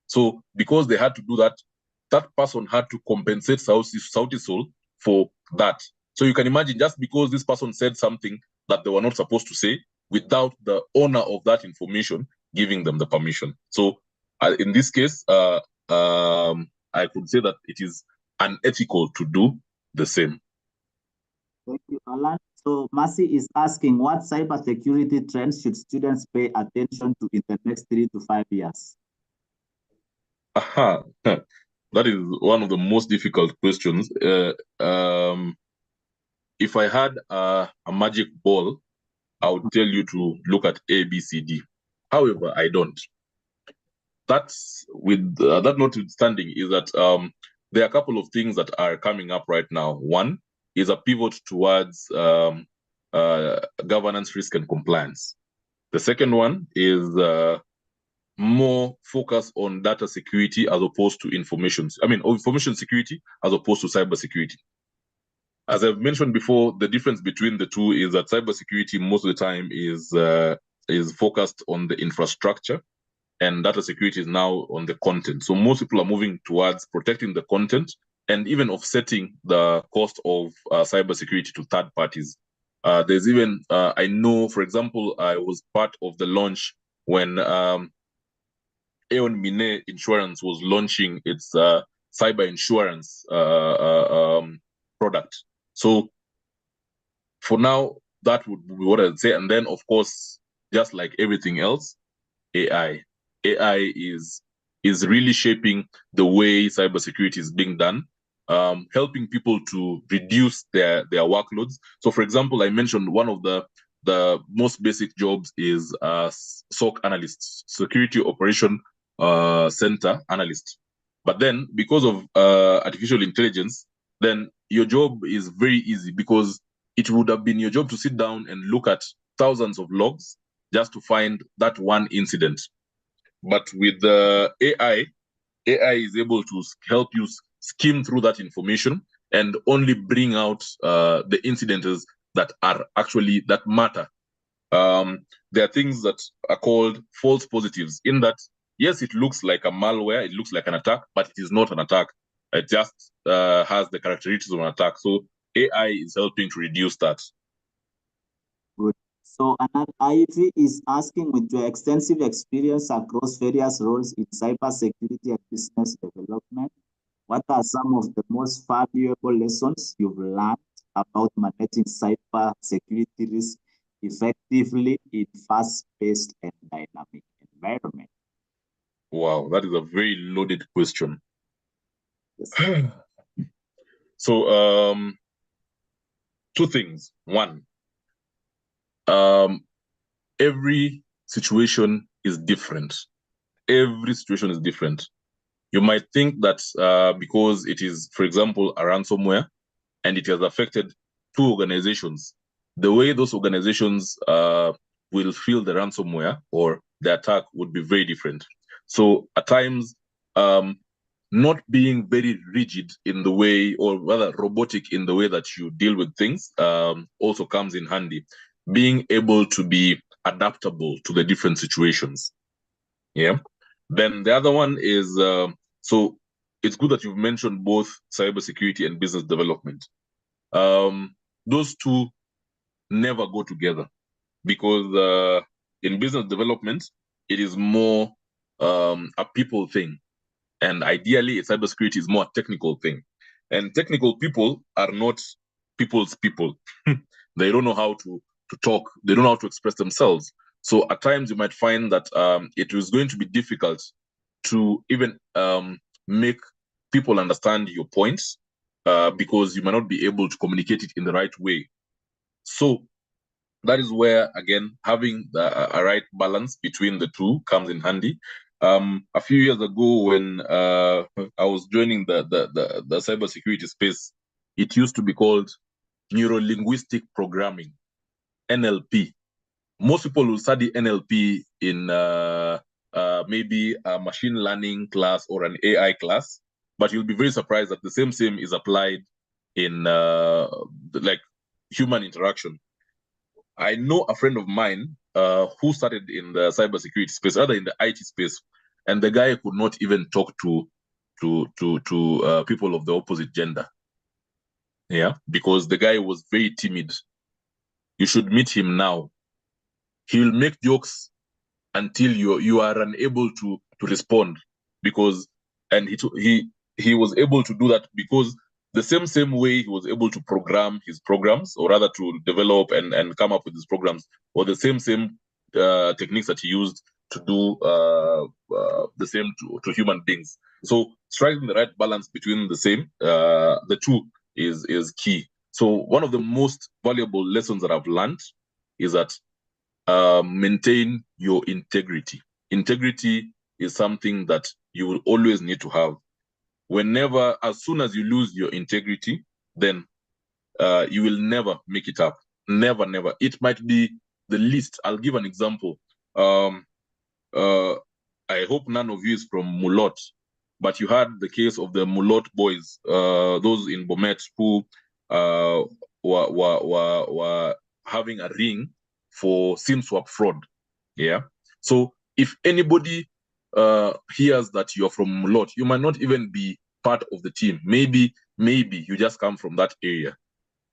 So because they had to do that, that person had to compensate Sauti Sol for that. So you can imagine, just because this person said something that they were not supposed to say, without the owner of that information giving them the permission. So in this case, I could say that it is unethical to do the same. Thank you, Allan. So Mercy is asking, what cybersecurity trends should students pay attention to in the next 3 to 5 years? Aha, that is one of the most difficult questions. If I had a magic ball, I would tell you to look at A, B, C, D. However, I don't. That's with that notwithstanding, is that there are a couple of things that are coming up right now. One is a pivot towards governance, risk, and compliance. The second one is more focus on data security as opposed to information security as opposed to cybersecurity. As I've mentioned before, the difference between the two is that cybersecurity most of the time is focused on the infrastructure, and data security is now on the content. So most people are moving towards protecting the content and even offsetting the cost of cybersecurity to third parties. There's even, I know, for example, I was part of the launch when Aon Mine Insurance was launching its cyber insurance product. So for now, that would be what I'd say. And then, of course, just like everything else, AI. AI is really shaping the way cybersecurity is being done, helping people to reduce their workloads. So, for example, I mentioned one of the most basic jobs is SOC analyst, Security Operation Center analyst. But then, because of artificial intelligence, then your job is very easy, because it would have been your job to sit down and look at thousands of logs just to find that one incident. But with the AI is able to help you skim through that information and only bring out the incidents that are actually, that matter. There are things that are called false positives, in that, yes, it looks like a malware, it looks like an attack, but it is not an attack. It just has the characteristics of an attack. So AI is helping to reduce that. Good. So another IET is asking, with your extensive experience across various roles in cybersecurity and business development, what are some of the most valuable lessons you've learned about managing cybersecurity risk effectively in fast-paced and dynamic environment? Wow, that is a very loaded question. Yes. So, two things. One, every situation is different. Every situation is different. You might think that because it is, for example, a ransomware, and it has affected two organizations, the way those organizations will feel the ransomware or the attack would be very different. So at times, not being very rigid in the way, or rather robotic in the way that you deal with things, also comes in handy. Being able to be adaptable to the different situations. Yeah. Then the other one is, so it's good that you've mentioned both cybersecurity and business development. Those two never go together, because in business development, it is more a people thing. And ideally, cybersecurity is more a technical thing. And technical people are not people's people. They don't know how to talk. They don't know how to express themselves. So at times you might find that it is going to be difficult to even make people understand your points, because you might not be able to communicate it in the right way. So that is where, again, having a right balance between the two comes in handy. A few years ago, when I was joining the cybersecurity space, it used to be called neuro-linguistic programming, NLP. Most people will study NLP in maybe a machine learning class or an AI class, but you'll be very surprised that the same is applied in like human interaction. I know a friend of mine who started in the cybersecurity space, rather in the IT space, and the guy could not even talk to people of the opposite gender. Yeah, because the guy was very timid. You should meet him now. He'll make jokes until you are unable to respond, because, and he was able to do that because the same way he was able to program his programs, or rather to develop and come up with his programs, or the same techniques that he used to do the same to human beings. So striking the right balance between the two is key. So one of the most valuable lessons that I've learned is that maintain your integrity. Integrity is something that you will always need to have. Whenever, as soon as you lose your integrity, then you will never make it up. Never, never. It might be the least. I'll give an example. I hope none of you is from Mulot, but you had the case of the Mulot boys, those in Bomet who were having a ring for SIM swap fraud. Yeah. So if anybody hears that you're from Mulot, you might not even be part of the team. Maybe you just come from that area.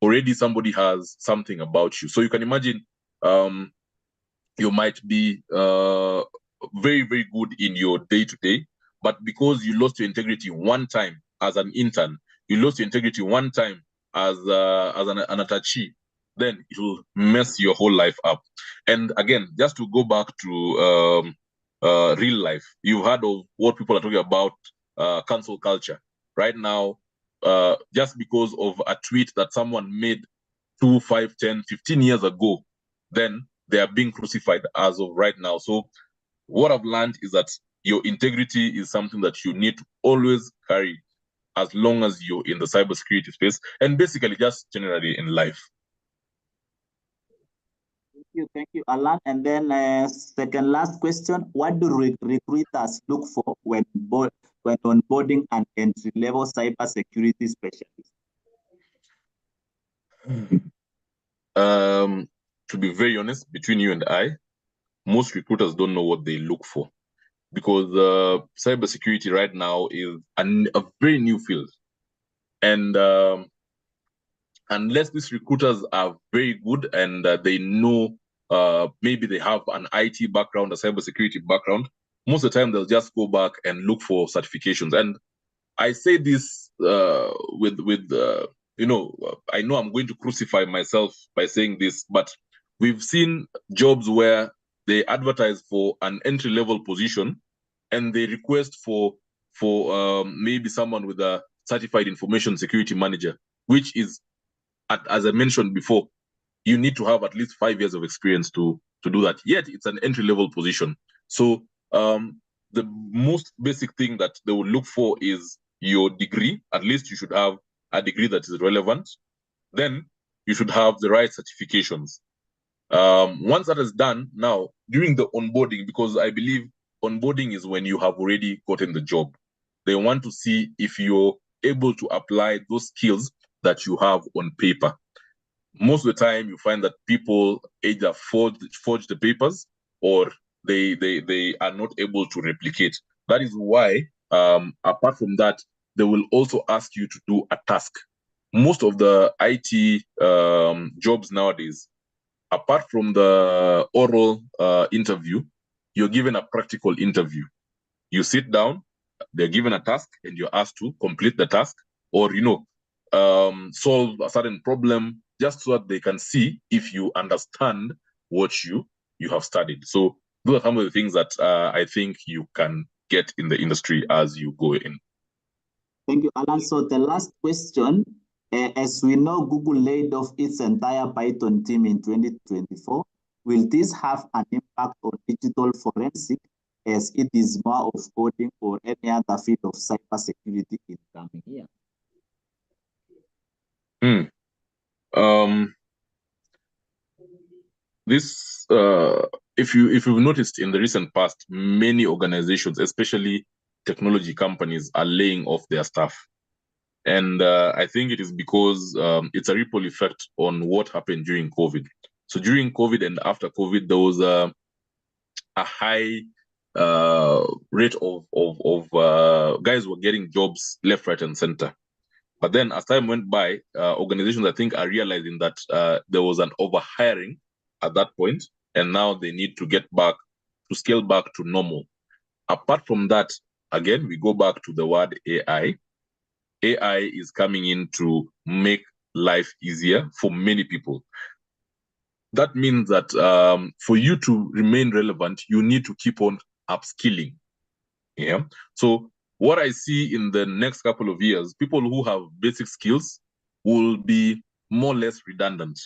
Already somebody has something about you. So you can imagine you might be very, very good in your day-to-day, but because you lost your integrity one time as an intern, you lost your integrity one time as an attaché, then it will mess your whole life up. And again, just to go back to real life, you've heard of what people are talking about, cancel culture. Right now, just because of a tweet that someone made 2, 5, 10, 15 years ago, then they are being crucified as of right now. So what I've learned is that your integrity is something that you need to always carry as long as you're in the cybersecurity space, and basically just generally in life. Thank you, Allan. And then second last question: what do recruiters look for when onboarding an entry-level cybersecurity specialist? To be very honest, between you and I, most recruiters don't know what they look for, because cybersecurity right now is a very new field, and unless these recruiters are very good and they know, maybe they have an IT background, a cybersecurity background, most of the time they'll just go back and look for certifications. And I say this I know I'm going to crucify myself by saying this, but we've seen jobs where they advertise for an entry-level position and they request for maybe someone with a certified information security manager, which is, as I mentioned before, you need to have at least 5 years of experience to do that. Yet it's an entry-level position. So the most basic thing that they will look for is your degree. At least you should have a degree that is relevant. Then you should have the right certifications. Once that is done, now during the onboarding, because I believe onboarding is when you have already gotten the job, they want to see if you're able to apply those skills that you have on paper. Most of the time you find that people either forge the papers, or they are not able to replicate. That is why, apart from that, they will also ask you to do a task. Most of the IT jobs nowadays, apart from the oral interview, you're given a practical interview. You sit down, they're given a task, and you're asked to complete the task, or solve a certain problem, just so that they can see if you understand what you have studied. So those are some of the things that I think you can get in the industry as you go in. Thank you, Allan. So the last question, as we know, Google laid off its entire Python team in 2024. Will this have an impact on digital forensic, as it is more of coding or any other field of cybersecurity in coming year? This, if you've noticed in the recent past, many organizations, especially technology companies, are laying off their staff. And I think it is because it's a ripple effect on what happened during COVID. So during COVID and after COVID, there was a high rate of guys were getting jobs left, right, and center. But then as time went by, organizations, I think, are realizing that there was an overhiring at that point, and now they need to scale back to normal. Apart from that, again, we go back to the word AI. AI is coming in to make life easier for many people. That means that for you to remain relevant, you need to keep on upskilling. Yeah. So what I see in the next couple of years, people who have basic skills will be more or less redundant.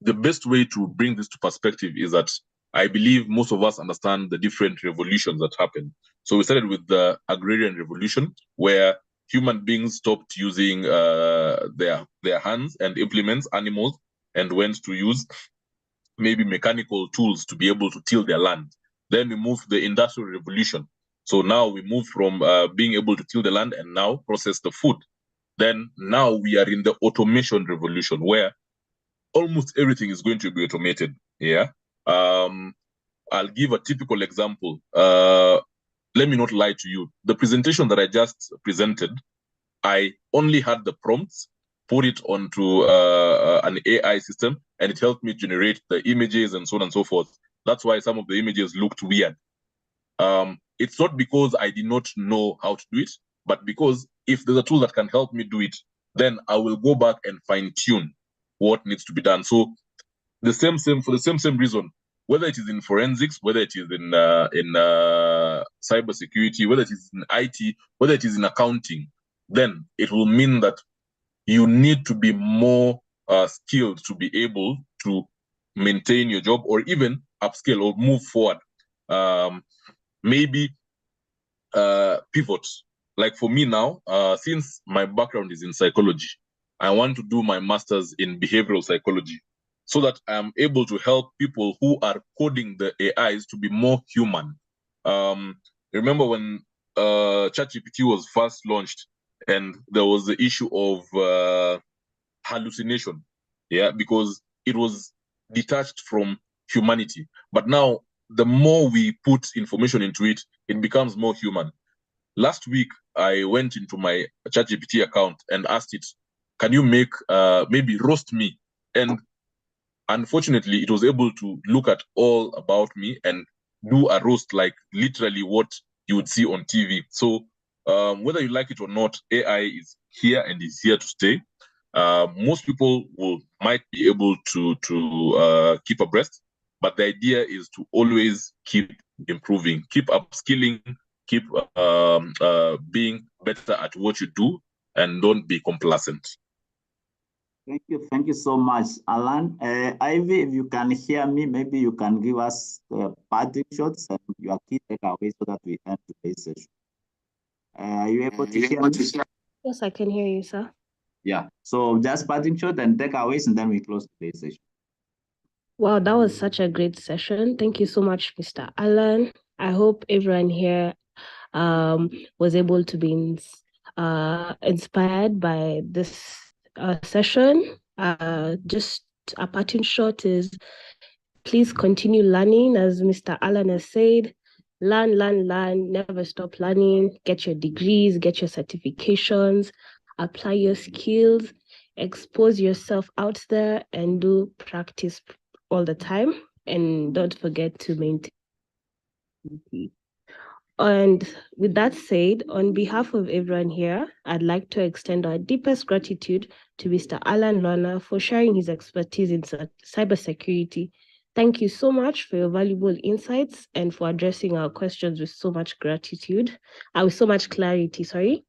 The best way to bring this to perspective is that I believe most of us understand the different revolutions that happened. So we started with the agrarian revolution, where human beings stopped using their hands and implements, animals, and went to use maybe mechanical tools to be able to till their land. Then we moved to the industrial revolution. So now we move from being able to till the land and now process the food. Then now we are in the automation revolution, where almost everything is going to be automated. Yeah. I'll give a typical example. let me not lie to you. The presentation that I just presented, I only had the prompts, put it onto an AI system, and it helped me generate the images and so on and so forth. That's why some of the images looked weird. It's not because I did not know how to do it, but because if there's a tool that can help me do it, then I will go back and fine tune what needs to be done. So for the same reason, whether it is in forensics, whether it is in cybersecurity, whether it is in IT, whether it is in accounting, then it will mean that you need to be more skilled to be able to maintain your job or even upscale or move forward. Maybe pivot. Like for me now, since my background is in psychology, I want to do my master's in behavioral psychology so that I'm able to help people who are coding the AIs to be more human. Remember when ChatGPT was first launched and there was the issue of hallucination, yeah, because it was detached from humanity. But now, the more we put information into it, it becomes more human. Last week, I went into my ChatGPT account and asked it, can you make, maybe roast me? And unfortunately, it was able to look at all about me and do a roast like literally what you would see on TV. So whether you like it or not, AI is here and is here to stay. Most people might be able to keep abreast, but the idea is to always keep improving, keep upskilling, keep being better at what you do, and don't be complacent. Thank you so much, Allan. Ivy, if you can hear me, maybe you can give us parting shots and your key takeaways so that we end today's session. Are you able to hear me? Yes, I can hear you, sir. Yeah, so just parting shot and takeaways, and then we close today's session. Wow, that was such a great session. Thank you so much, Mr. Allan. I hope everyone here was able to be inspired by this session. Just a parting shot is please continue learning, as Mr. Allan has said. Learn, never stop learning. Get your degrees, get your certifications, apply your skills, expose yourself out there, and do practice all the time. And don't forget to maintain. And with that said, on behalf of everyone here, I'd like to extend our deepest gratitude to Mr. Allan Lwala for sharing his expertise in cybersecurity. Thank you so much for your valuable insights and for addressing our questions with so much gratitude, with so much clarity, sorry.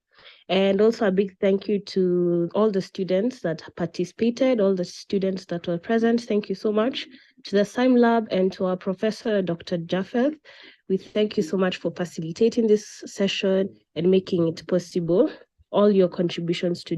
And also a big thank you to all the students that participated, all the students that were present. Thank you so much. To the SIMElab and to our professor, Dr. Japheth. We thank you so much for facilitating this session and making it possible. All your contributions to